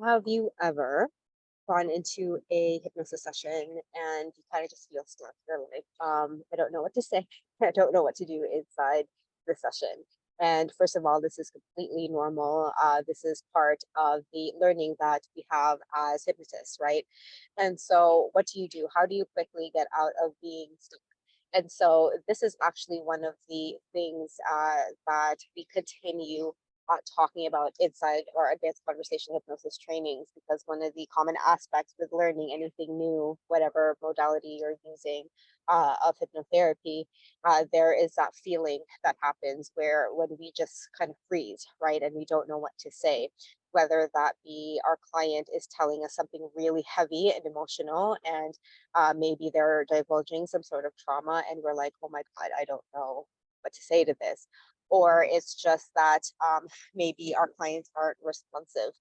Have you ever gone into a hypnosis session and you kind of just feel stuck? You're like, I don't know what to say. I don't know what to do inside the session. And first of all, this is completely normal. This is part of the learning that we have as hypnotists, right? And so, what do you do? How do you quickly get out of being stuck? And so, this is actually one of the things that we continue talking about inside our advanced conversation hypnosis trainings, because one of the common aspects with learning anything new, whatever modality you're using of hypnotherapy, there is that feeling that happens where when we just kind of freeze, right? And we don't know what to say, whether that be our client is telling us something really heavy and emotional, and maybe they're divulging some sort of trauma, and we're like, oh my God, I don't know what to say to this. Or it's just that maybe our clients aren't responsive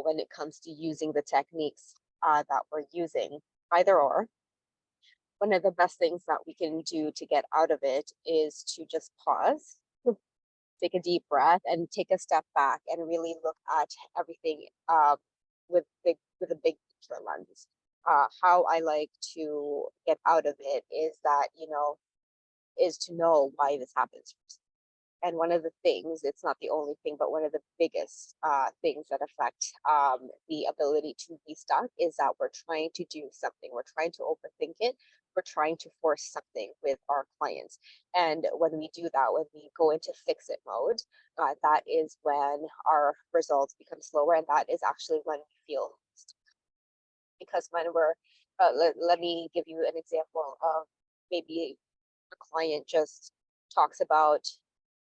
when it comes to using the techniques that we're using. Either or, one of the best things that we can do to get out of it is to just pause, take a deep breath, and take a step back and really look at everything with a big picture lens. How I like to get out of it is that, is to know why this happens. And one of the things, it's not the only thing, but one of the biggest things that affect the ability to be stuck is that we're trying to do something. We're trying to overthink it. We're trying to force something with our clients. And when we do that, when we go into fix it mode, that is when our results become slower. And that is actually when we feel stuck. Because when let me give you an example of maybe a client just talks about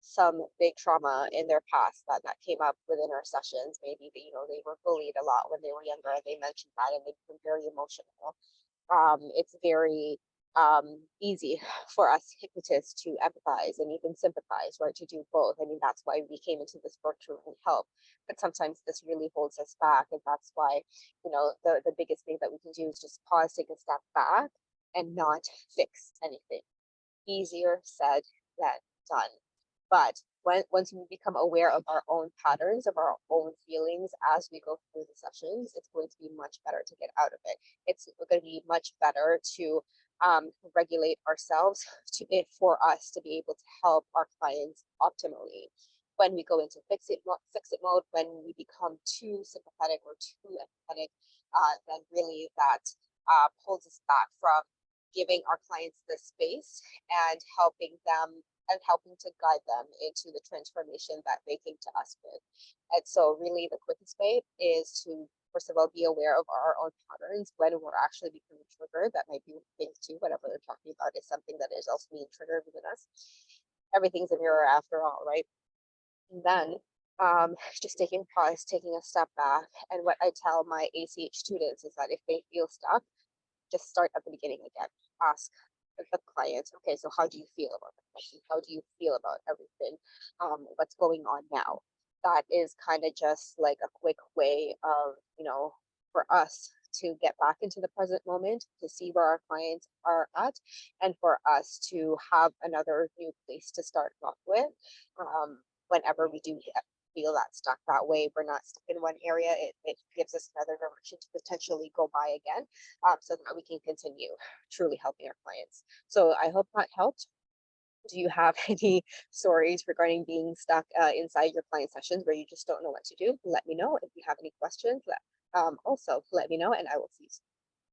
some big trauma in their past that came up within our sessions. Maybe they were bullied a lot when they were younger. They mentioned that, and they become very emotional. It's very easy for us hypnotists to empathize and even sympathize, right? To do both. I mean, that's why we came into this work to really help. But sometimes this really holds us back, and that's why the biggest thing that we can do is just pause, take a step back, and not fix anything. Easier said than done. But once we become aware of our own patterns, of our own feelings as we go through the sessions, it's going to be much better to get out of it. It's going to be much better to regulate ourselves for us to be able to help our clients optimally. When we go into fix it mode, when we become too sympathetic or too empathetic, then really that pulls us back from giving our clients the space and helping to guide them into the transformation that they came to us with. And so really the quickest way is to first of all be aware of our own patterns when we're actually becoming triggered. That might be things too, whatever they're talking about is something that is also being triggered within us. Everything's a mirror after all, right? And then just taking pause, taking a step back. And what I tell my ACH students is that if they feel stuck, just start at the beginning again. Ask the client, okay, so how do you feel about the question? How do you feel about everything? What's going on now? That is kind of just like a quick way of, for us to get back into the present moment, to see where our clients are at, and for us to have another new place to start off with. Whenever we do feel that stuck, that way we're not stuck in one area. It gives us another direction to potentially go by again, so that we can continue truly helping our clients. So I hope that helped. Do you have any stories regarding being stuck inside your client sessions where you just don't know what to do? Let me know. If you have any questions, also let me know, and I will see you soon.